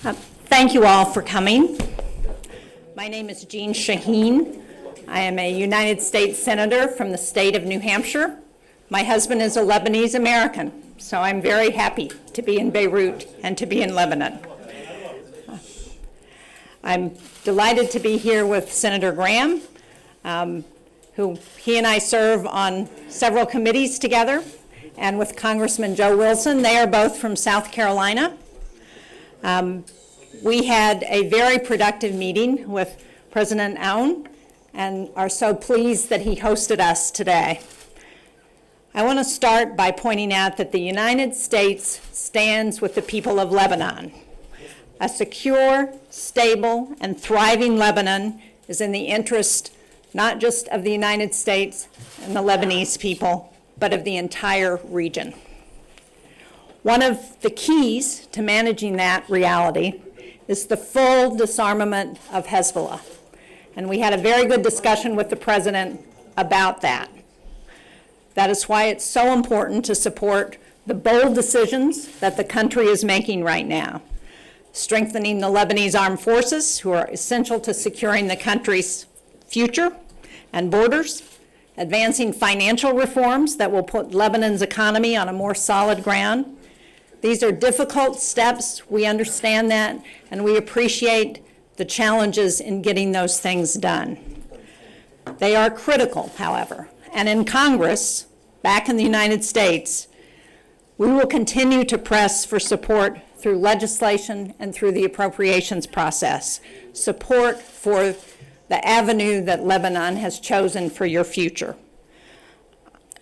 Thank you all for coming. My name is Jean Shaheen. I am a United States Senator from the state of New Hampshire. My husband is a Lebanese American, so I'm very happy to be in Beirut and to be in Lebanon. I'm delighted to be here with Senator Graham, who he and I serve on several committees together, and with Congressman Joe Wilson. They are both from South Carolina. We had a very productive meeting with President Aoun and are so pleased that he hosted us today. I want to start by pointing out that the United States stands with the people of Lebanon. A secure, stable, and thriving Lebanon is in the interest not just of the United States and the Lebanese people, but of the entire region. One of the keys to managing that reality is the full disarmament of Hezbollah. And we had a very good discussion with the President about that. That is why it's so important to support the bold decisions that the country is making right now. Strengthening the Lebanese armed forces, who are essential to securing the country's future and borders, advancing financial reforms that will put Lebanon's economy on a more solid ground. These are difficult steps, we understand that, and we appreciate the challenges in getting those things done. They are critical, however, and in Congress, back in the United States, we will continue to press for support through legislation and through the appropriations process, support for the avenue that Lebanon has chosen for your future.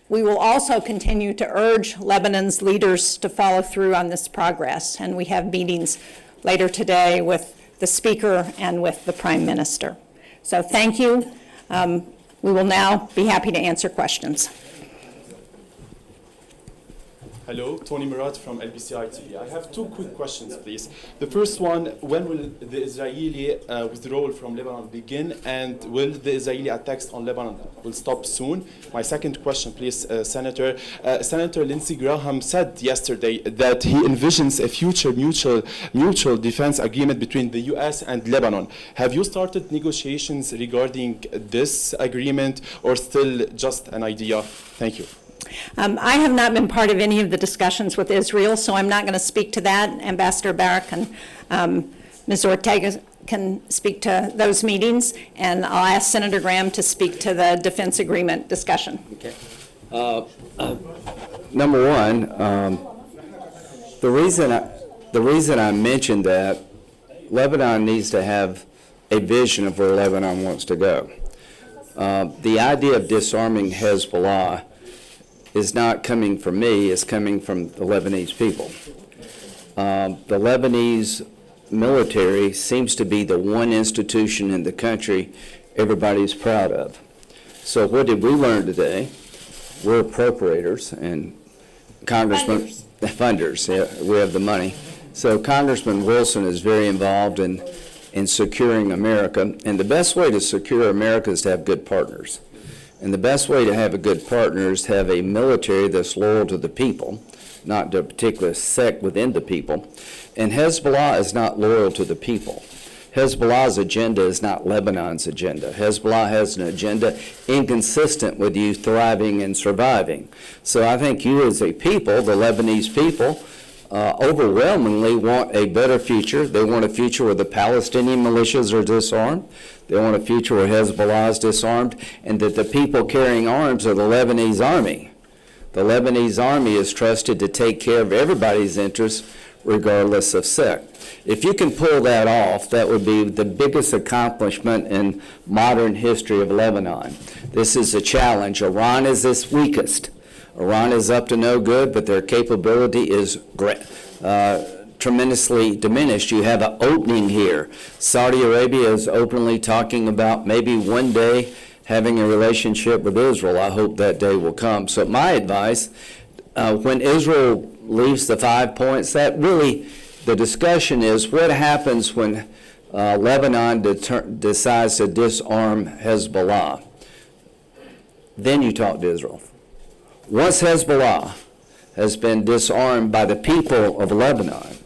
We will also continue to urge Lebanon's leaders to follow through on this progress, and we have meetings later today with the Speaker and with the Prime Minister. So thank you. We will now be happy to answer questions. Hello, Tony Murat from LBCI TV. I have two quick questions, please. The first one, when will the Israeli withdrawal from Lebanon begin, and will the Israeli attacks on Lebanon will stop soon? My second question, please, Senator. Senator Lindsey Graham said yesterday that he envisions a future mutual defense agreement between the U.S. and Lebanon. Have you started negotiations regarding this agreement, or still just an idea? Thank you. I have not been part of any of the discussions with Israel, so I'm not going to speak to that. Ambassador Barak and Ms. Ortega can speak to those meetings, and I'll ask Senator Graham to speak to the defense agreement discussion. Okay. Number one, the reason I mentioned that Lebanon needs to have a vision of where Lebanon wants to go. The idea of disarming Hezbollah is not coming from me, it's coming from the Lebanese people. The Lebanese military seems to be the one institution in the country everybody's proud of. So what did we learn today? We're appropriators and Congressman funders. Yeah, we have the money. So Congressman Wilson is very involved in securing America, and the best way to secure America is to have good partners. And the best way to have a good partner is to have a military that's loyal to the people, not to a particular sect within the people. And Hezbollah is not loyal to the people. Hezbollah's agenda is not Lebanon's agenda. Hezbollah has an agenda inconsistent with you thriving and surviving. So I think you as a people, the Lebanese people, overwhelmingly want a better future. They want a future where the Palestinian militias are disarmed. They want a future where Hezbollah is disarmed, and that the people carrying arms are the Lebanese army. The Lebanese army is trusted to take care of everybody's interests regardless of sect. If you can pull that off, that would be the biggest accomplishment in modern history of Lebanon. This is a challenge. Iran is its weakest. Iran is up to no good, but their capability is tremendously diminished. You have an opening here. Saudi Arabia is openly talking about maybe one day having a relationship with Israel. I hope that day will come. So my advice, when Israel leaves the 5 points, that really, the discussion is what happens when Lebanon decides to disarm Hezbollah. Then you talk to Israel. Once Hezbollah has been disarmed by the people of Lebanon,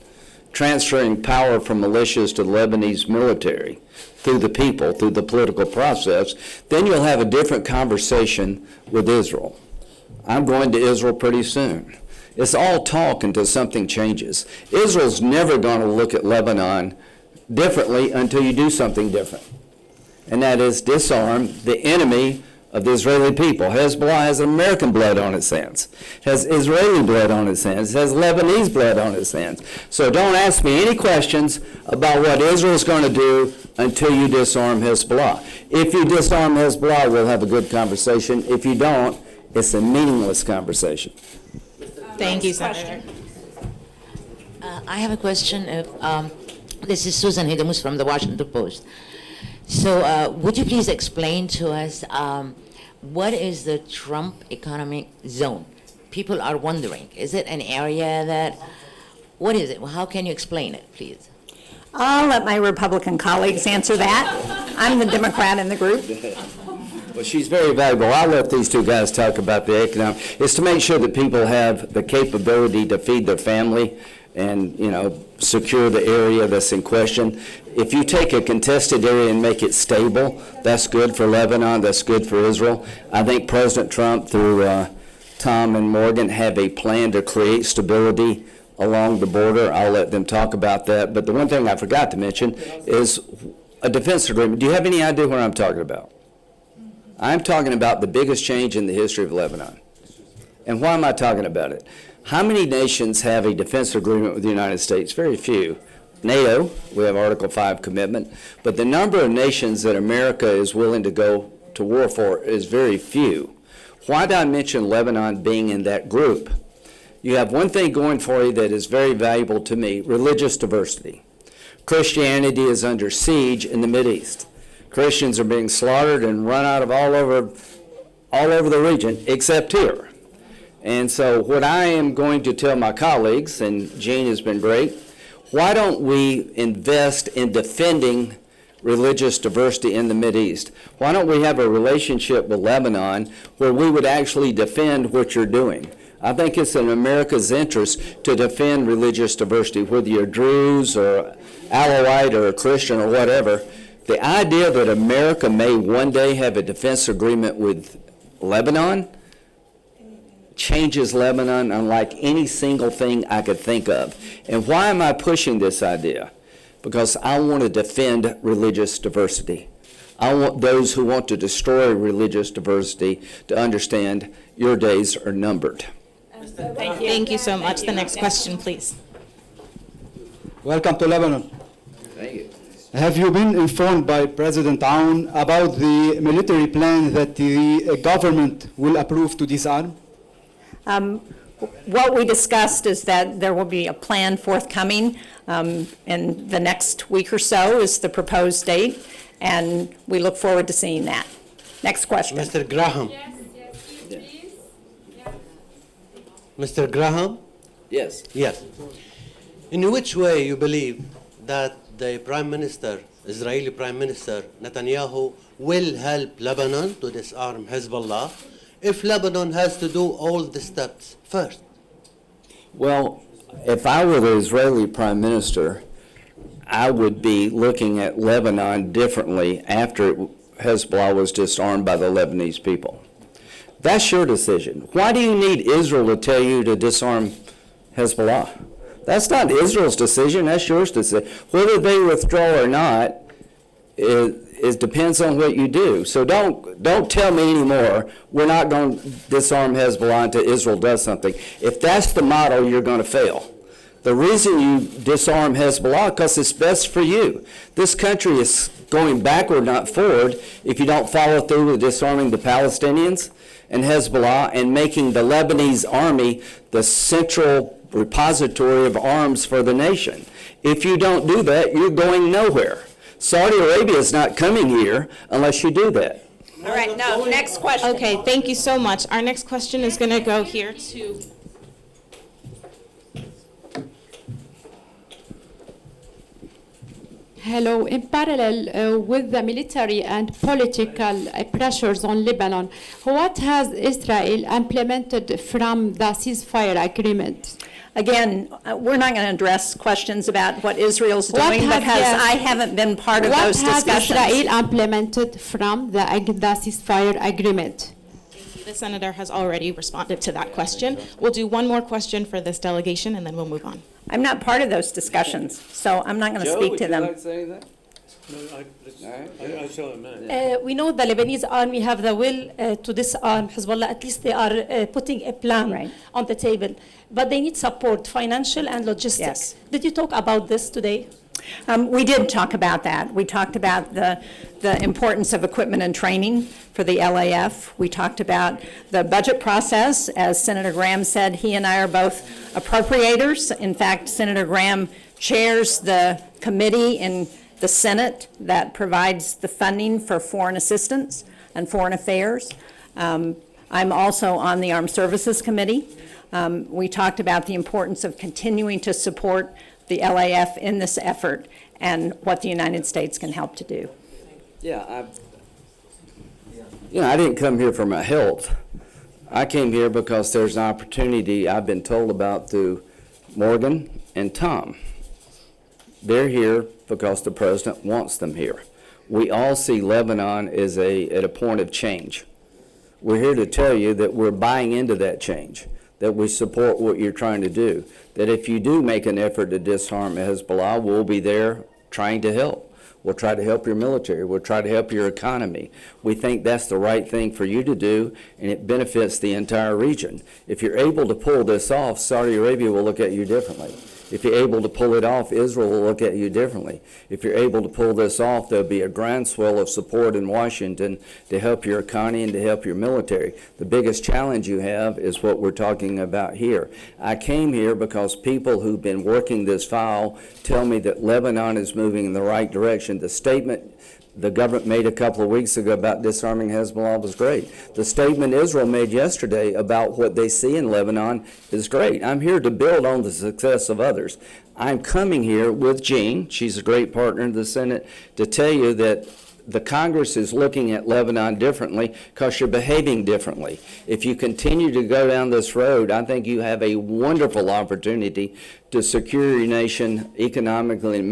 transferring power from militias to the Lebanese military through the people, through the political process, then you'll have a different conversation with Israel. I'm going to Israel pretty soon. It's all talk until something changes. Israel's never going to look at Lebanon differently until you do something different. And that is disarm the enemy of the Israeli people. Hezbollah has American blood on its hands. It has Israeli blood on its hands. It has Lebanese blood on its hands. So don't ask me any questions about what Israel's going to do until you disarm Hezbollah. If you disarm Hezbollah, we'll have a good conversation. If you don't, it's a meaningless conversation. Thank you, Senator. I have a question. This is Susan Hidemus from the Washington Post. So would you please explain to us what is the Trump economic zone? People are wondering, is it an area that, what is it? How can you explain it, please? I'll let my Republican colleagues answer that. I'm the Democrat in the group. Well, she's very valuable. I'll let these two guys talk about the economic. It's to make sure that people have the capability to feed their family and, you know, secure the area that's in question. If you take a contested area and make it stable, that's good for Lebanon, that's good for Israel. I think President Trump, through Tom and Morgan, have a plan to create stability along the border. I'll let them talk about that. But the one thing I forgot to mention is a defense agreement. Do you have any idea what I'm talking about? I'm talking about the biggest change in the history of Lebanon. And why am I talking about it? How many nations have a defense agreement with the United States? Very few. NATO, we have Article 5 commitment, but the number of nations that America is willing to go to war for is very few. Why did I mention Lebanon being in that group? You have one thing going for you that is very valuable to me, religious diversity. Christianity is under siege in the Mideast. Christians are being slaughtered and run out of all over the region, except here. And so what I am going to tell my colleagues, and Jean has been great, why don't we invest in defending religious diversity in the Mideast? Why don't we have a relationship with Lebanon where we would actually defend what you're doing? I think it's in America's interest to defend religious diversity, whether you're Druze or Alawite or a Christian or whatever. The idea that America may one day have a defense agreement with Lebanon changes Lebanon unlike any single thing I could think of. And why am I pushing this idea? Because I want to defend religious diversity. I want those who want to destroy religious diversity to understand your days are numbered. Thank you. Thank you so much. The next question, please. Welcome to Lebanon. Thank you. Have you been informed by President Aoun about the military plan that the government will approve to disarm? What we discussed is that there will be a plan forthcoming in the next week or so is the proposed date, and we look forward to seeing that. Next question. Mr. Graham. Yes, please. Mr. Graham? Yes. Yes. In which way you believe that the Prime Minister, Israeli Prime Minister Netanyahu, will help Lebanon to disarm Hezbollah if Lebanon has to do all the steps first? Well, if I were the Israeli Prime Minister, I would be looking at Lebanon differently after Hezbollah was disarmed by the Lebanese people. That's your decision. Why do you need Israel to tell you to disarm Hezbollah? That's not Israel's decision, that's yours decision. Whether they withdraw or not, it depends on what you do. So don't tell me anymore, we're not going to disarm Hezbollah until Israel does something. If that's the model, you're going to fail. The reason you disarm Hezbollah, because it's best for you. This country is going backward, not forward, if you don't follow through with disarming the Palestinians and Hezbollah and making the Lebanese army the central repository of arms for the nation. If you don't do that, you're going nowhere. Saudi Arabia is not coming here unless you do that. All right, no, next question. Okay, thank you so much. Our next question is going to go here to... Hello. In parallel with the military and political pressures on Lebanon, what has Israel implemented from the ceasefire agreement? Again, we're not going to address questions about what Israel's What doing have because the- I haven't been part of What those has discussions. Israel implemented from the ceasefire agreement? The senator has already responded to that question. We'll do one more question for this delegation, and then we'll move on. I'm not part of those discussions, so I'm not going to speak to them. We know the Lebanese army have the will to disarm Hezbollah. At least they are putting a plan Right. on the table. But they need support, financial and logistics. Yes. Did you talk about this today? We did talk about that. We talked about the importance of equipment and training for the LAF. We talked about the budget process. As Senator Graham said, he and I are both appropriators. In fact, Senator Graham chairs the committee in the Senate that provides the funding for foreign assistance and foreign affairs. I'm also on the Armed Services Committee. We talked about the importance of continuing to support the LAF in this effort and what the United States can help to do. Yeah, I didn't come here for my health. I came here because there's an opportunity I've been told about through Morgan and Tom. They're here because the president wants them here. We all see Lebanon as at a point of change. We're here to tell you that we're buying into that change, that we support what you're trying to do, that if you do make an effort to disarm Hezbollah, we'll be there trying to help. We'll try to help your military. We'll try to help your economy. We think that's the right thing for you to do, and it benefits the entire region. If you're able to pull this off, Saudi Arabia will look at you differently. If you're able to pull it off, Israel will look at you differently. If you're able to pull this off, there'll be a groundswell of support in Washington to help your economy and to help your military. The biggest challenge you have is what we're talking about here. I came here because people who've been working this file tell me that Lebanon is moving in the right direction. The statement the government made a couple of weeks ago about disarming Hezbollah was great. The statement Israel made yesterday about what they see in Lebanon is great. I'm here to build on the success of others. I'm coming here with Jean, she's a great partner in the Senate, to tell you that the Congress is looking at Lebanon differently because you're behaving differently. If you continue to go down this road, I think you have a wonderful opportunity to secure your nation economically and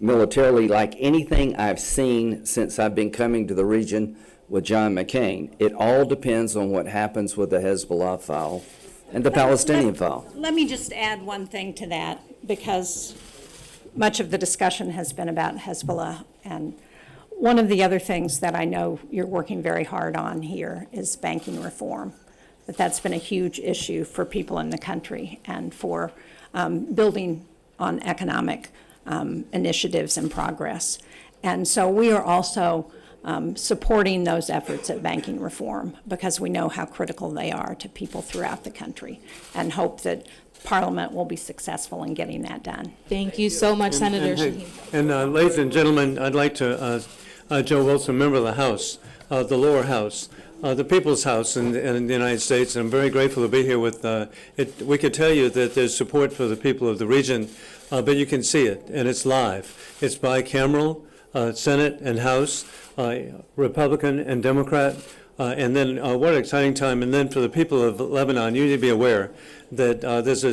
militarily like anything I've seen since I've been coming to the region with John McCain. It all depends on what happens with the Hezbollah file and the Palestinian file. Let me just add one thing to that, because much of the discussion has been about Hezbollah. And one of the other things that I know you're working very hard on here is banking reform. That's been a huge issue for people in the country and for building on economic initiatives and progress. And so we are also supporting those efforts at banking reform because we know how critical they are to people throughout the country, and hope that Parliament will be successful in getting that done. Thank you so much, Senator Shaheen. And ladies and gentlemen, I'd like to, Joe Wilson, member of the House, the lower house, the People's House in the United States, and I'm very grateful to be here with it. We could tell you that there's support for the people of the region, but you can see it, and it's live. It's bicameral, Senate and House, Republican and Democrat, and then what an exciting time. And then for the people of Lebanon, you need to be aware that there's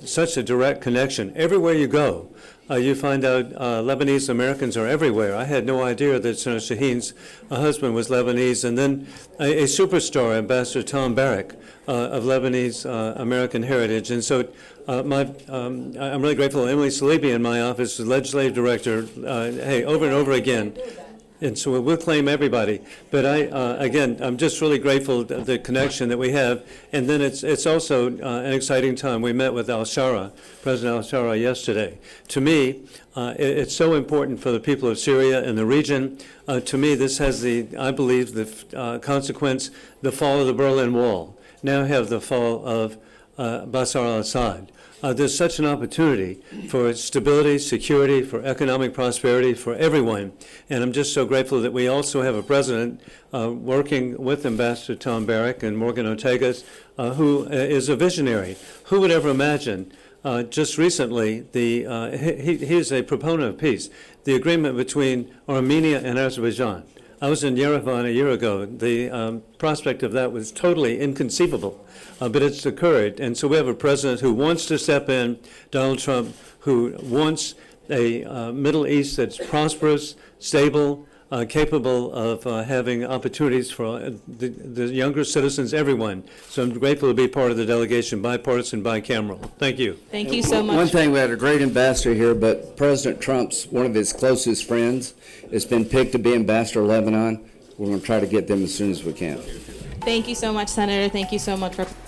such a direct connection. Everywhere you go, you find out Lebanese Americans are everywhere. I had no idea that Senator Shaheen's husband was Lebanese. And then a superstar, Ambassador Tom Barrack, of Lebanese American heritage. And so I'm really grateful. Emily Salibi in my office, the legislative director, over and over again. And so we'll claim everybody. But again, I'm just really grateful the connection that we have. And then it's also an exciting time. We met with President al-Shara yesterday. To me, it's so important for the people of Syria and the region. To me, this has I believe, the consequence, the fall of the Berlin Wall. Now have the fall of Bashar al-Assad. There's such an opportunity for stability, security, for economic prosperity for everyone. And I'm just so grateful that we also have a president working with Ambassador Tom Barrack and Morgan Ortegas, who is a visionary. Who would ever imagine? Just recently, he is a proponent of peace. The agreement between Armenia and Azerbaijan. I was in Yerevan a year ago. The prospect of that was totally inconceivable, but it's occurred. And so we have a president who wants to step in, Donald Trump, who wants a Middle East that's prosperous, stable, capable of having opportunities for the younger citizens, everyone. So I'm grateful to be part of the delegation, bipartisan, bicameral. Thank you. Thank you so One much. thing, we had a great ambassador here, but President Trump's, one of his closest friends, has been picked to be ambassador to Lebanon. We're going to try to get them as soon as we can. Thank you so much, Senator. Thank you so much, Representative.